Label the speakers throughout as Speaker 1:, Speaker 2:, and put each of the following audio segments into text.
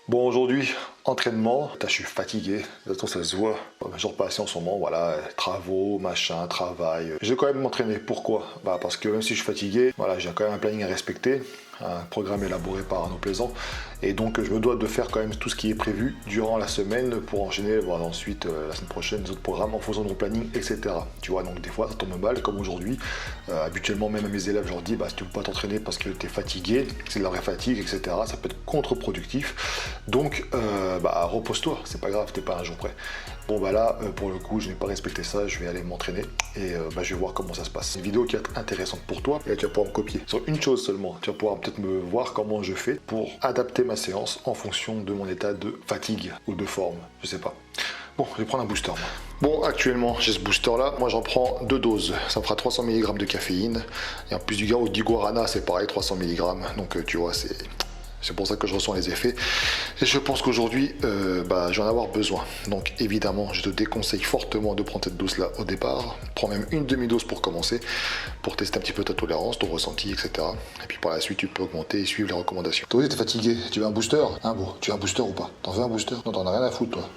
Speaker 1: Bon, aujourd'hui, entraînement. Je suis fatigué, de toute façon ça se voit. Genre passé en ce moment, voilà, travaux, machin, travail. Je vais quand même m'entraîner. Pourquoi? Parce que même si je suis fatigué, voilà, j'ai quand même un planning à respecter, un programme élaboré par Arnaud Plaisant. Et donc je me dois de faire quand même tout ce qui est prévu durant la semaine pour enchaîner, voilà, ensuite la semaine prochaine les autres programmes en fonction de mon planning, etc. Tu vois, donc des fois ça tombe mal, comme aujourd'hui. Habituellement, même à mes élèves, je leur dis, si tu ne peux pas t'entraîner parce que tu es fatigué, c'est de la vraie fatigue, etc. Ça peut être contre-productif. Donc, repose-toi, c'est pas grave, t'es pas un jour près. Bon, là, pour le coup, je n'ai pas respecté ça, je vais aller m'entraîner et je vais voir comment ça se passe. C'est une vidéo qui est intéressante pour toi et là, tu vas pouvoir me copier. Sur une chose seulement, tu vas pouvoir peut-être me voir comment je fais pour adapter ma séance en fonction de mon état de fatigue ou de forme, je sais pas. Bon, je vais prendre un booster. Bon, actuellement, j'ai ce booster-là. Moi, j'en prends 2 doses. Ça me fera 300 mg de caféine. Et en plus du guarana, c'est pareil, 300 mg. Donc, tu vois, c'est pour ça que je ressens les effets. Et je pense qu'aujourd'hui, je vais en avoir besoin. Donc, évidemment, je te déconseille fortement de prendre cette dose-là au départ. Prends même une demi-dose pour commencer, pour tester un petit peu ta tolérance, ton ressenti, etc. Et puis, par la suite, tu peux augmenter et suivre les recommandations. Toi aussi, t'es fatigué. Tu veux un booster? Tu veux un booster ou pas? T'en veux un booster? Non, t'en as rien à foutre, toi.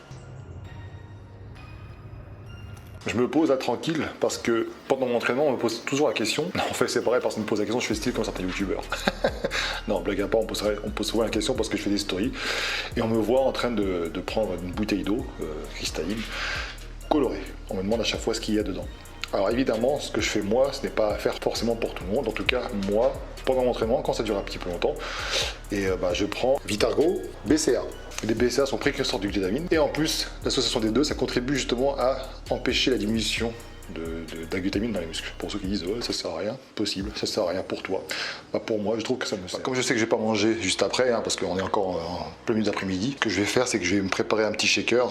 Speaker 1: Je me pose là tranquille parce que pendant mon entraînement, on me pose toujours la question. En fait, c'est pareil, parce qu'on me pose la question, je fais style comme certains youtubeurs. Non, blague à part, on me pose souvent la question parce que je fais des stories. Et on me voit en train de prendre une bouteille d'eau cristalline colorée. On me demande à chaque fois ce qu'il y a dedans. Alors évidemment, ce que je fais moi, ce n'est pas à faire forcément pour tout le monde. En tout cas, moi, pendant l'entraînement, quand ça dure un petit peu longtemps, et je prends Vitargo BCA. Les BCA sont précurseurs du glutamine. Et en plus, l'association des deux, ça contribue justement à empêcher la diminution de la glutamine dans les muscles. Pour ceux qui disent, ça sert à rien, possible, ça sert à rien pour toi. Pour moi, je trouve que ça me sert. Comme je sais que je vais pas manger juste après, parce qu'on est encore en plein milieu d'après-midi, ce que je vais faire, c'est que je vais me préparer un petit shaker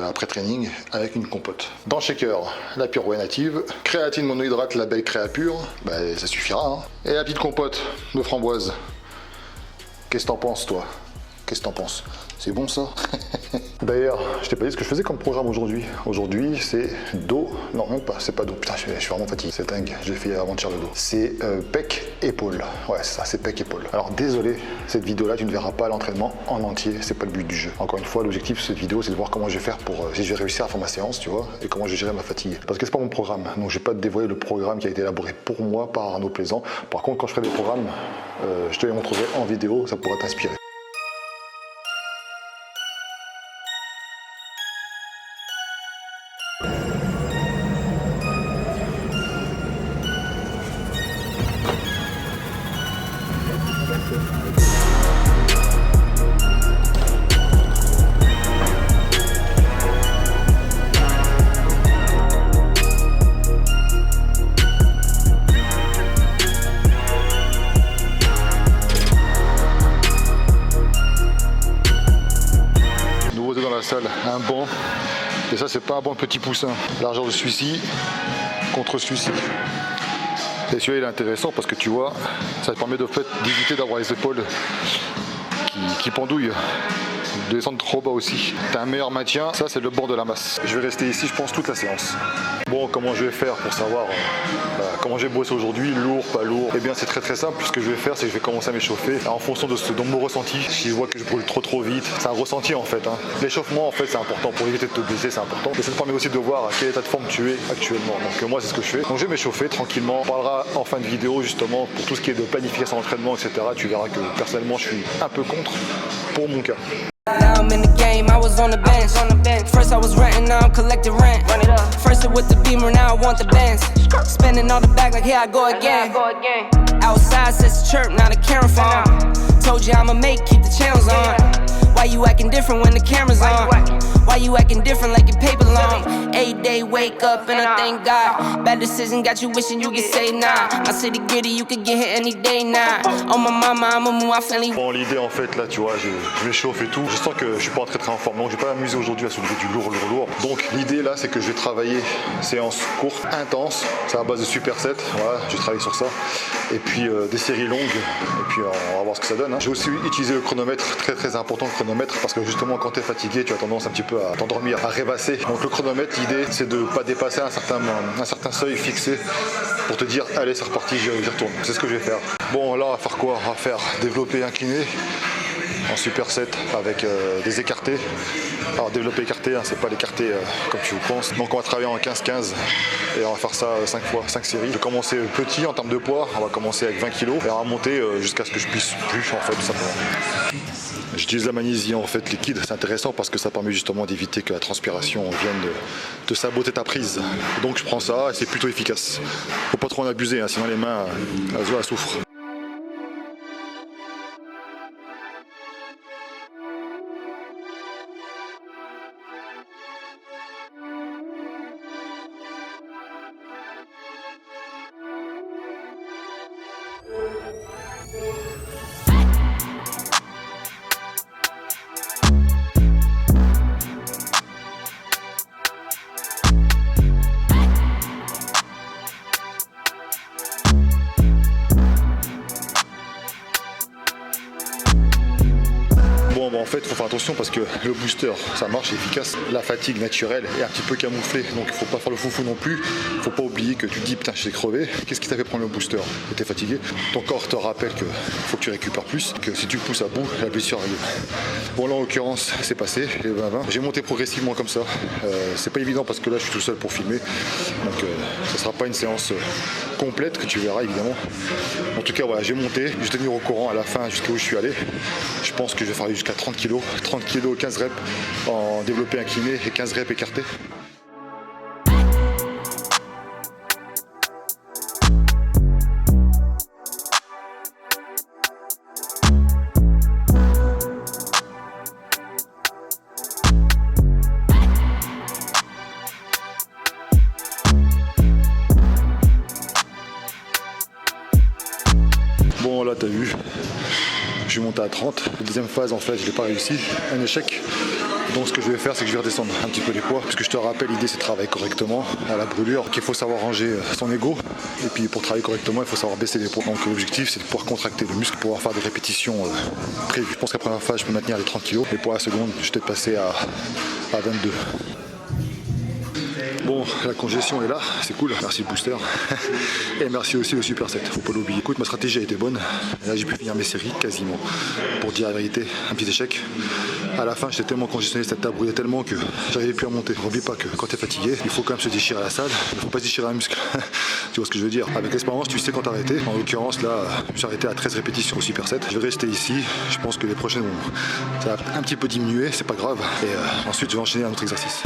Speaker 1: après training avec une compote. Dans le shaker, la pure whey native, créatine monohydrate, label Créapure, ça suffira. Et la petite compote de framboise. Qu'est-ce que t'en penses, toi? Qu'est-ce que t'en penses? C'est bon ça? D'ailleurs, je t'ai pas dit ce que je faisais comme programme aujourd'hui. Aujourd'hui, c'est dos. Non, même pas, c'est pas dos. Putain, je suis vraiment fatigué, c'est dingue. J'ai fait avant-hier le dos. C'est pec, épaule. Ouais, c'est ça, c'est pec, épaule. Alors désolé, cette vidéo-là, tu ne verras pas l'entraînement en entier. C'est pas le but du jeu. Encore une fois, l'objectif de cette vidéo, c'est de voir comment je vais faire pour si je vais réussir à faire ma séance, tu vois, et comment je vais gérer ma fatigue. Parce que c'est pas mon programme. Donc, je vais pas te dévoiler le programme qui a été élaboré pour moi par Arnaud Plaisant. Par contre, quand je ferai des programmes, je te les montrerai en vidéo, ça pourra t'inspirer. Dans la salle, un banc, et ça c'est pas un banc petit poussin, largeur de celui-ci contre celui-ci. Et celui-là il est intéressant parce que tu vois, ça te permet d'éviter d'avoir les épaules qui pendouillent, de descendre trop bas aussi. T'as un meilleur maintien, ça c'est le bord de la masse. Je vais rester ici je pense toute la séance. Bon, comment je vais faire pour savoir comment j'ai bossé aujourd'hui, lourd, pas lourd? Eh bien c'est très simple, ce que je vais faire c'est que je vais commencer à m'échauffer en fonction de mon ressenti. Si je vois que je brûle trop vite, c'est un ressenti en fait. L'échauffement en fait c'est important pour éviter de te blesser, c'est important. Et ça te permet aussi de voir à quel état de forme tu es actuellement. Donc moi c'est ce que je fais. Donc je vais m'échauffer tranquillement. On parlera en fin de vidéo justement pour tout ce qui est de planification d'entraînement, etc. Tu verras que personnellement je suis un peu contre pour mon cas.
Speaker 2: Now I'm in the game, I was on the bench. First I was renting, now I'm collecting rent. First it with the Beamer, now I want the Benz. Spending all the bag like here I go again. Outside says the chirp, now the camera phone. Told you I'ma keep the channels on. Why you acting different when the camera's on? Why you acting different like your paper long? 8-day wake up and I thank God. Bad decision got you wishing you could say nah. My city gritty, you could get hit any day now. On my mama, I'ma move, I feel.
Speaker 1: Bon, l'idée en fait là, tu vois, je m'échauffe et tout. Je sens que je suis pas très en forme, donc je vais pas m'amuser aujourd'hui à soulever du lourd. Donc l'idée là, c'est que je vais travailler séance courte, intense. C'est à base de supersets. Voilà, je travaille sur ça. Et puis des séries longues. Et puis on va voir ce que ça donne. J'ai aussi utilisé le chronomètre, très important le chronomètre, parce que justement quand tu es fatigué, tu as tendance un petit peu à t'endormir, à rêvasser. Donc le chronomètre, l'idée c'est de ne pas dépasser un certain seuil fixé pour te dire allez c'est reparti, j'y retourne. C'est ce que je vais faire. Bon là on va faire quoi? On va faire développer incliné, en superset avec des écartés. Alors développé écarté, hein, c'est pas l'écarté comme tu le penses. Donc on va travailler en 15-15 et on va faire ça 5 fois, 5 séries. Je vais commencer petit en termes de poids, on va commencer avec 20 kg et on va monter jusqu'à ce que je puisse plus en fait tout simplement. J'utilise la magnésie en fait liquide, c'est intéressant parce que ça permet justement d'éviter que la transpiration vienne de saboter ta prise. Donc je prends ça et c'est plutôt efficace. Faut pas trop en abuser, hein, sinon les mains elles souffrent. En fait, il faut faire attention parce que le booster, ça marche, c'est efficace. La fatigue naturelle est un petit peu camouflée, donc il ne faut pas faire le foufou non plus. Il ne faut pas oublier que tu te dis, putain, je suis crevé. Qu'est-ce qui t'a fait prendre le booster? Tu étais fatigué. Ton corps te rappelle qu'il faut que tu récupères plus, que si tu pousses à bout, la blessure arrive. Bon, là, en l'occurrence, c'est passé, les 20-20. J'ai monté progressivement comme ça. C'est pas évident parce que là, je suis tout seul pour filmer. Donc, ce ne sera pas une séance complète que tu verras, évidemment. En tout cas, voilà, j'ai monté. Je vais tenir au courant à la fin jusqu'à où je suis allé. Je pense que je vais faire jusqu'à 30 kg, 15 reps en développé incliné et 15 reps écartés. Bon là t'as vu, je suis monté à 30. La deuxième phase en fait je l'ai pas réussi, un échec. Donc ce que je vais faire c'est que je vais redescendre un petit peu les poids. Puisque je te rappelle l'idée c'est de travailler correctement à la brûlure, qu'il faut savoir ranger son ego. Et puis pour travailler correctement il faut savoir baisser les poids. Donc l'objectif c'est de pouvoir contracter le muscle, pouvoir faire des répétitions prévues. Je pense qu'après la première phase je peux maintenir les 30 kg. Et pour la seconde je vais peut-être passer à 22. Bon, la congestion est là, c'est cool, merci le booster. Et merci aussi au superset, faut pas l'oublier. Écoute, ma stratégie a été bonne. Là, j'ai pu finir mes séries quasiment. Pour dire la vérité, un petit échec. À la fin, j'étais tellement congestionné, cette table brûlait tellement que j'arrivais plus à monter. N'oublie pas que quand tu es fatigué, il faut quand même se déchirer à la salle. Il ne faut pas se déchirer un muscle. Tu vois ce que je veux dire? Avec l'expérience, tu sais quand t'arrêter. En l'occurrence, là, je me suis arrêté à 13 répétitions au superset. Je vais rester ici. Je pense que les prochaines vont. Ça va un petit peu diminuer, c'est pas grave. Et ensuite, je vais enchaîner un autre exercice.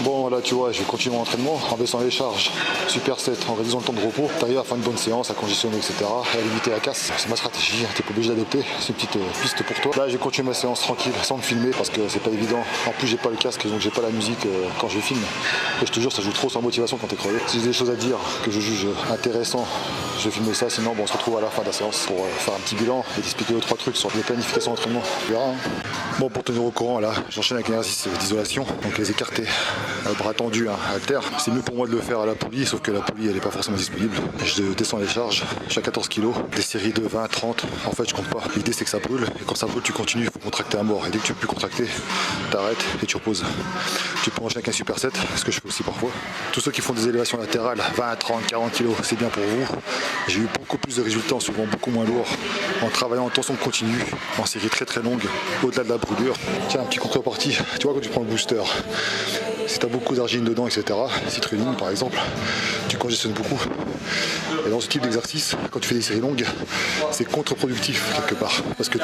Speaker 1: Bon là tu vois, je vais continuer mon entraînement en baissant les charges, superset, en réduisant le temps de repos, t'arrives à faire une bonne séance, à congestionner etc, à limiter la casse. C'est ma stratégie, t'es pas obligé d'adopter, c'est une petite piste pour toi. Là je vais continuer ma séance tranquille, sans me filmer parce que c'est pas évident. En plus j'ai pas le casque donc j'ai pas la musique quand je filme. Et je te jure ça joue trop sans motivation quand t'es crevé. Si j'ai des choses à dire que je juge intéressant, je vais filmer ça, sinon bon, on se retrouve à la fin de la séance pour faire un petit bilan et t'expliquer 2-3 trucs sur les planifications d'entraînement. Tu verras. Hein. Bon, pour tenir au courant là, j'enchaîne avec un exercice d'isolation, donc les écartés, bras tendus, hein, haltère. C'est mieux pour moi de le faire à la poulie, sauf que la poulie elle est pas forcément disponible. Je descends les charges, je suis à 14 kg, des séries de 20, 30, en fait je compte pas. L'idée c'est que ça brûle, et quand ça brûle tu continues, il faut contracter à mort. Et dès que tu peux plus contracter, t'arrêtes et tu reposes. Tu peux enchaîner avec un superset, ce que je fais aussi parfois. Tous ceux qui font des élévations latérales, 20, 30, 40 kg, c'est bien pour vous. J'ai eu beaucoup plus de résultats en souvent beaucoup moins lourd, en travaillant en tension continue, en série très très longue, au-delà de la brûlure. Tiens, un petit contrepartie, tu vois quand tu prends le booster, si tu as beaucoup d'argile dedans, etc., citrulline par exemple, tu congestionnes beaucoup. Et dans ce type d'exercice, quand tu fais des séries longues, c'est contre-productif quelque part. Parce que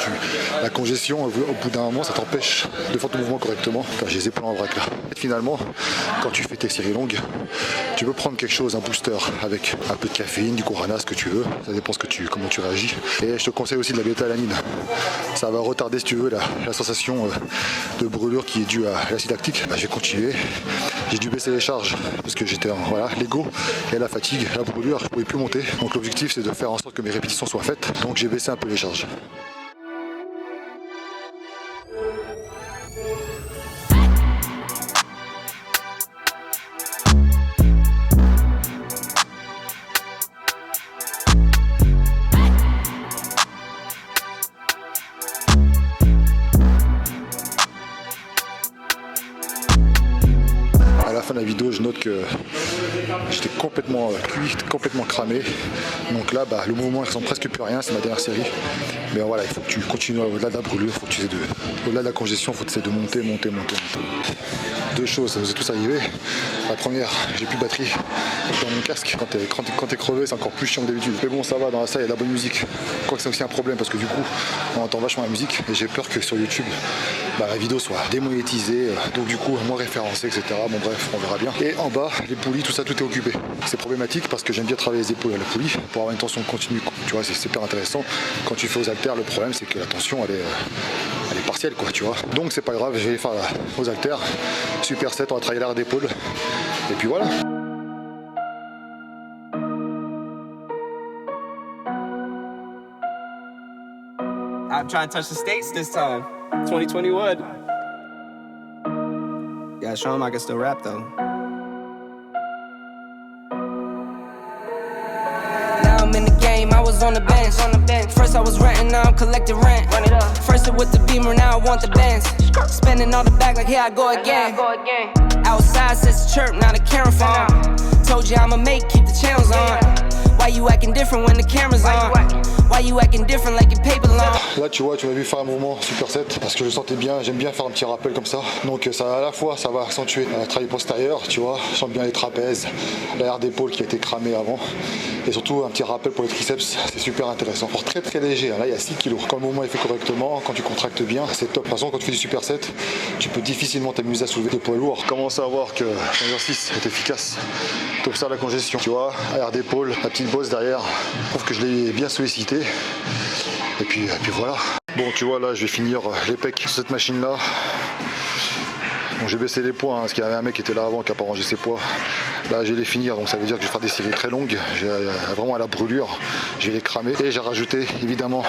Speaker 1: la congestion, au bout d'un moment, ça t'empêche de faire ton mouvement correctement. Enfin, j'ai les épaules en vrac là. Et finalement, quand tu fais tes séries longues, tu peux prendre quelque chose, un booster, avec un peu de caféine, du guarana, ce que tu veux. Ça dépend comment tu réagis. Et je te conseille aussi de la bêta-alanine. Ça va retarder, si tu veux, la sensation de brûlure qui est due à l'acide lactique. Je vais continuer. J'ai dû baisser les charges parce que j'étais l'ego et la fatigue, la brûlure, je pouvais plus monter. Donc l'objectif c'est de faire en sorte que mes répétitions soient faites. Donc j'ai baissé un peu les charges. fin de la vidéo, je note que j'étais complètement cuit, complètement cramé. Donc là, le mouvement ne ressemble presque plus à rien, c'est ma dernière série. Mais voilà, il faut que tu continues au-delà de la brûlure, faut que tu au-delà de la congestion, il faut essayer de monter. Deux choses, ça nous est tous arrivé. La première, j'ai plus de batterie dans mon casque. Quand t'es crevé, c'est encore plus chiant que d'habitude. Mais bon, ça va, dans la salle, il y a de la bonne musique. Quoique c'est aussi un problème parce que du coup, on entend vachement la musique et j'ai peur que sur YouTube, la vidéo soit démonétisée, donc du coup, moins référencée, etc. Bon bref, on verra bien. Et en bas, les poulies, tout ça, tout est occupé. C'est problématique parce que j'aime bien travailler les épaules à la poulie pour avoir une tension continue. Tu vois, c'est super intéressant. Quand tu fais aux haltères, le problème, c'est que la tension, elle est partielle, quoi, tu vois. Donc c'est pas grave, je vais les faire aux haltères. Super set, on va travailler l'arrière d'épaule. Et puis voilà.
Speaker 2: I'm trying to touch the States this time. 2021. Gotta show him I can still rap though. Now I'm in the game, I was on the bench. First I was renting, now I'm collecting rent. First it with the Beamer, now I want the Benz. Spending all the back like here I go again. Outside says chirp, now the camera phone. Told you I'ma keep the channels on. Why you acting different when the camera's on? Why you acting different like your paper long?
Speaker 1: Là tu vois, tu m'as vu faire un mouvement super set parce que je sentais bien, j'aime bien faire un petit rappel comme ça. Donc ça à la fois ça va accentuer le travail postérieur, tu vois, je sens bien les trapèzes, l'arrière d'épaule qui a été cramé avant. Et surtout un petit rappel pour les triceps, c'est super intéressant. Pour très très léger, là il y a 6 kg. Quand le mouvement est fait correctement, quand tu contractes bien, c'est top. De toute façon quand tu fais du super set, tu peux difficilement t'amuser à soulever des poids lourds. Comment à voir que l'exercice est efficace? Tu observes la congestion, tu vois, arrière d'épaule, la petite bosse derrière. Je trouve que je l'ai bien sollicité. Et puis voilà. Bon tu vois là je vais finir les pecs sur cette machine là. Bon, j'ai baissé les poids parce qu'il y avait un mec qui était là avant qui n'a pas rangé ses poids. Là je vais les finir, donc ça veut dire que je vais faire des séries très longues. J'ai vraiment à la brûlure, je vais les cramer. Et j'ai rajouté évidemment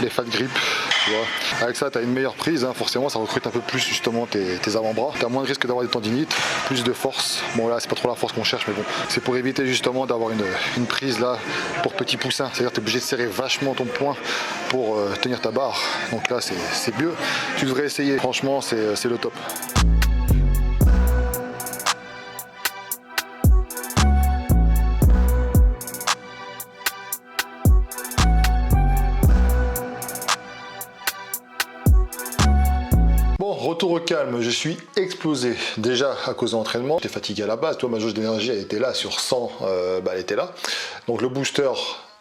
Speaker 1: les fat grip. Tu vois. Avec ça tu as une meilleure prise, hein. Forcément ça recrute un peu plus justement tes avant-bras. Tu as moins de risque d'avoir des tendinites, plus de force. Bon là c'est pas trop la force qu'on cherche mais bon. C'est pour éviter justement d'avoir une prise là pour petit poussin. C'est-à-dire que tu es obligé de serrer vachement ton poing pour tenir ta barre. Donc là c'est mieux. Tu devrais essayer, franchement c'est le top. Retour au calme, je suis explosé déjà à cause de l'entraînement. J'étais fatigué à la base, toi ma jauge d'énergie elle était là sur 100, elle était là. Donc le booster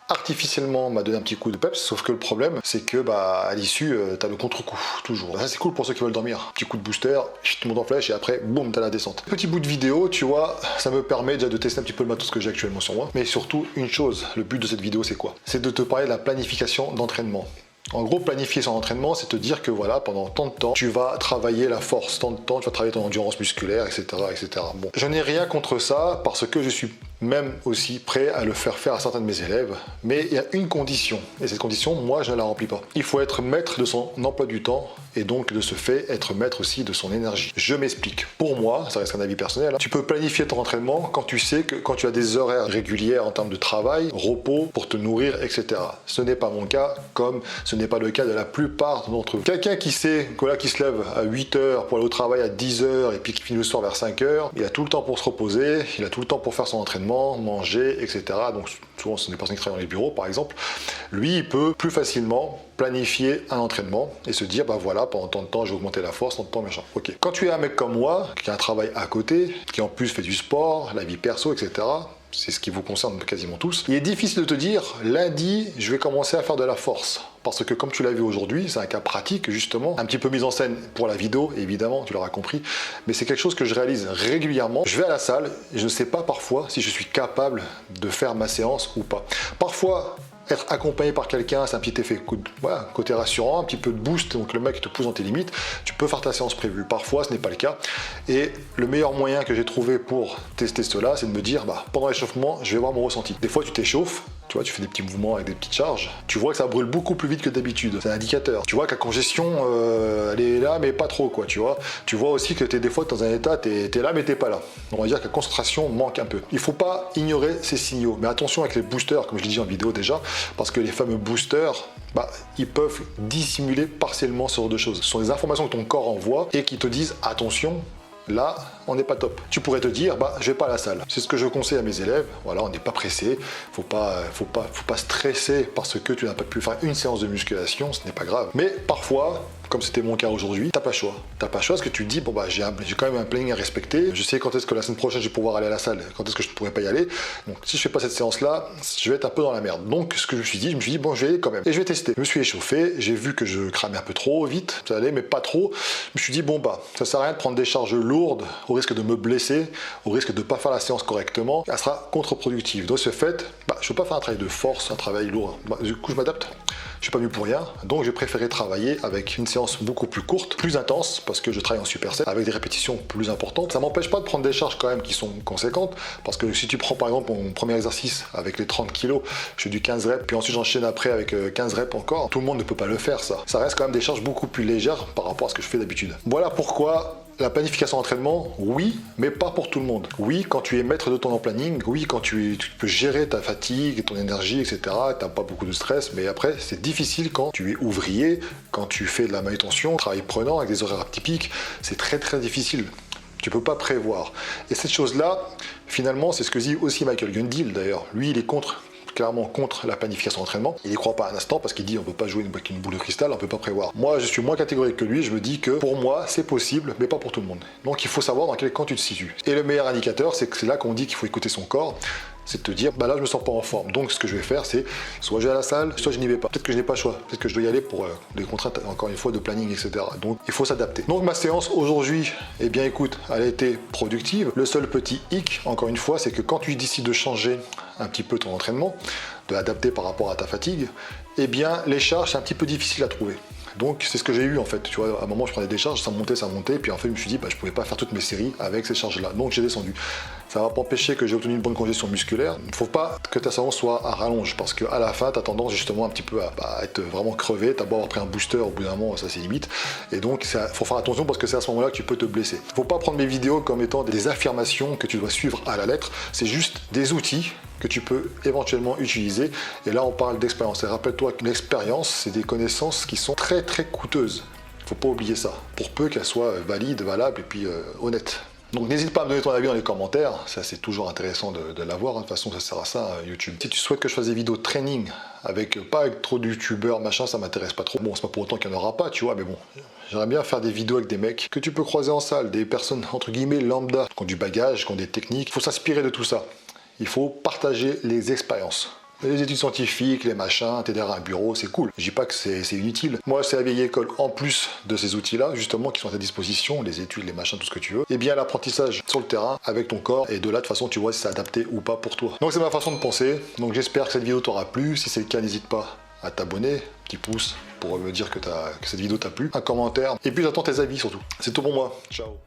Speaker 1: artificiellement m'a donné un petit coup de peps, sauf que le problème c'est que à l'issue t'as le contre-coup toujours. Ça c'est cool pour ceux qui veulent dormir. Petit coup de booster, tu montes en flèche et après boum t'as la descente. Petit bout de vidéo, tu vois, ça me permet déjà de tester un petit peu le matos que j'ai actuellement sur moi. Mais surtout une chose, le but de cette vidéo c'est quoi? C'est de te parler de la planification d'entraînement. En gros, planifier son entraînement, c'est te dire que voilà, pendant tant de temps, tu vas travailler la force, tant de temps, tu vas travailler ton endurance musculaire, etc., etc. Bon, je n'ai rien contre ça parce que je suis même aussi prêt à le faire à certains de mes élèves, mais il y a une condition, et cette condition, moi, je ne la remplis pas. Il faut être maître de son emploi du temps, et donc de ce fait, être maître aussi de son énergie. Je m'explique. Pour moi, ça reste un avis personnel, hein, tu peux planifier ton entraînement quand tu sais que quand tu as des horaires régulières en termes de travail, repos, pour te nourrir, etc. Ce n'est pas mon cas, comme ce n'est pas le cas de la plupart d'entre vous. Quelqu'un qui sait que là, qui se lève à 8h pour aller au travail à 10h, et puis qui finit le soir vers 5h, il a tout le temps pour se reposer, il a tout le temps pour faire son entraînement, manger, etc. Donc souvent ce sont des personnes qui travaillent dans les bureaux par exemple. Lui il peut plus facilement planifier un entraînement et se dire voilà pendant tant de temps je vais augmenter la force, tant de temps machin. Ok. Quand tu es un mec comme moi qui a un travail à côté, qui en plus fait du sport, la vie perso, etc. C'est ce qui vous concerne quasiment tous. Il est difficile de te dire, lundi, je vais commencer à faire de la force. Parce que comme tu l'as vu aujourd'hui, c'est un cas pratique justement, un petit peu mise en scène pour la vidéo, évidemment, tu l'auras compris. Mais c'est quelque chose que je réalise régulièrement. Je vais à la salle et je ne sais pas parfois si je suis capable de faire ma séance ou pas. Parfois, être accompagné par quelqu'un, c'est un petit effet côté rassurant, un petit peu de boost, donc le mec te pousse dans tes limites, tu peux faire ta séance prévue. Parfois, ce n'est pas le cas. Et le meilleur moyen que j'ai trouvé pour tester cela, c'est de me dire, pendant l'échauffement, je vais voir mon ressenti. Des fois, tu t'échauffes, tu vois, tu fais des petits mouvements avec des petites charges, tu vois que ça brûle beaucoup plus vite que d'habitude. C'est un indicateur. Tu vois que la congestion, elle est là, mais pas trop, quoi, tu vois. Tu vois aussi que tu es des fois dans un état, tu es là, mais tu n'es pas là. On va dire que la concentration manque un peu. Il ne faut pas ignorer ces signaux. Mais attention avec les boosters, comme je l'ai dit en vidéo déjà, parce que les fameux boosters, ils peuvent dissimuler partiellement ce genre de choses. Ce sont des informations que ton corps envoie et qui te disent attention, là, on n'est pas top. Tu pourrais te dire, bah, je vais pas à la salle. C'est ce que je conseille à mes élèves. Voilà, on n'est pas pressé. Faut pas stresser parce que tu n'as pas pu faire une séance de musculation. Ce n'est pas grave. Mais parfois, comme c'était mon cas aujourd'hui, t'as pas le choix. T'as pas le choix parce que tu te dis, bon bah j'ai quand même un planning à respecter. Je sais quand est-ce que la semaine prochaine je vais pouvoir aller à la salle, quand est-ce que je ne pourrai pas y aller. Donc si je fais pas cette séance-là, je vais être un peu dans la merde. Donc ce que je me suis dit, bon, je vais y aller quand même. Et je vais tester. Je me suis échauffé, j'ai vu que je cramais un peu trop vite, ça allait, mais pas trop. Je me suis dit, bon bah, ça sert à rien de prendre des charges lourdes au risque de me blesser, au risque de pas faire la séance correctement. Elle sera contre-productive. Donc ce fait, bah, je ne veux pas faire un travail de force, un travail lourd. Bah, du coup, je m'adapte. Je suis pas venu pour rien, donc j'ai préféré travailler avec une séance beaucoup plus courte, plus intense, parce que je travaille en superset avec des répétitions plus importantes. Ça m'empêche pas de prendre des charges quand même qui sont conséquentes, parce que si tu prends par exemple mon premier exercice avec les 30 kg, je fais du 15 reps, puis ensuite j'enchaîne après avec 15 reps encore, tout le monde ne peut pas le faire ça. Ça reste quand même des charges beaucoup plus légères par rapport à ce que je fais d'habitude. Voilà pourquoi la planification d'entraînement, oui, mais pas pour tout le monde. Oui, quand tu es maître de ton planning, oui, quand tu peux gérer ta fatigue, ton énergie, etc., tu n'as pas beaucoup de stress, mais après, c'est difficile quand tu es ouvrier, quand tu fais de la manutention, travail prenant, avec des horaires atypiques, c'est très très difficile. Tu peux pas prévoir. Et cette chose-là, finalement, c'est ce que dit aussi Michael Gundil, d'ailleurs. Lui, il est clairement contre la planification d'entraînement. Il n'y croit pas un instant parce qu'il dit on ne peut pas jouer avec une boule de cristal, on ne peut pas prévoir. Moi, je suis moins catégorique que lui, je me dis que pour moi, c'est possible, mais pas pour tout le monde. Donc il faut savoir dans quel camp tu te situes. Et le meilleur indicateur, c'est que c'est là qu'on dit qu'il faut écouter son corps. C'est de te dire, bah là je me sens pas en forme. Donc ce que je vais faire, c'est soit je vais à la salle, soit je n'y vais pas. Peut-être que je n'ai pas le choix. Peut-être que je dois y aller pour des contraintes, encore une fois, de planning, etc. Donc il faut s'adapter. Donc ma séance aujourd'hui, eh bien écoute, elle a été productive. Le seul petit hic, encore une fois, c'est que quand tu décides de changer un petit peu ton entraînement, de l'adapter par rapport à ta fatigue, eh bien les charges, c'est un petit peu difficile à trouver. Donc c'est ce que j'ai eu en fait, tu vois, à un moment je prenais des charges, ça montait, puis en fait je me suis dit bah je pouvais pas faire toutes mes séries avec ces charges là, donc j'ai descendu. Ça va pas empêcher que j'ai obtenu une bonne congestion musculaire. Il ne faut pas que ta séance soit à rallonge, parce qu'à la fin tu as tendance justement un petit peu à être vraiment crevé, tu as beau avoir pris un booster, au bout d'un moment ça c'est limite, et donc il faut faire attention parce que c'est à ce moment là que tu peux te blesser. Il ne faut pas prendre mes vidéos comme étant des affirmations que tu dois suivre à la lettre, c'est juste des outils que tu peux éventuellement utiliser. Et là, on parle d'expérience. Et rappelle-toi que l'expérience, c'est des connaissances qui sont très très coûteuses. Il ne faut pas oublier ça, pour peu qu'elles soient valides, valables et puis honnêtes. Donc n'hésite pas à me donner ton avis dans les commentaires, ça c'est toujours intéressant de l'avoir, de toute façon ça sert à ça YouTube. Si tu souhaites que je fasse des vidéos de training, pas avec trop de youtubeurs, machin, ça m'intéresse pas trop. Bon, c'est pas pour autant qu'il n'y en aura pas, tu vois, mais bon, j'aimerais bien faire des vidéos avec des mecs que tu peux croiser en salle, des personnes entre guillemets lambda, qui ont du bagage, qui ont des techniques. Il faut s'inspirer de tout ça. Il faut partager les expériences. Les études scientifiques, les machins, t'es derrière un bureau, c'est cool. Je dis pas que c'est inutile. Moi, c'est la vieille école, en plus de ces outils-là, justement, qui sont à ta disposition, les études, les machins, tout ce que tu veux, et bien l'apprentissage sur le terrain, avec ton corps, et de là, de toute façon, tu vois si c'est adapté ou pas pour toi. Donc c'est ma façon de penser. Donc j'espère que cette vidéo t'aura plu. Si c'est le cas, n'hésite pas à t'abonner, petit pouce pour me dire que cette vidéo t'a plu, un commentaire, et puis j'attends tes avis surtout. C'est tout pour moi. Ciao.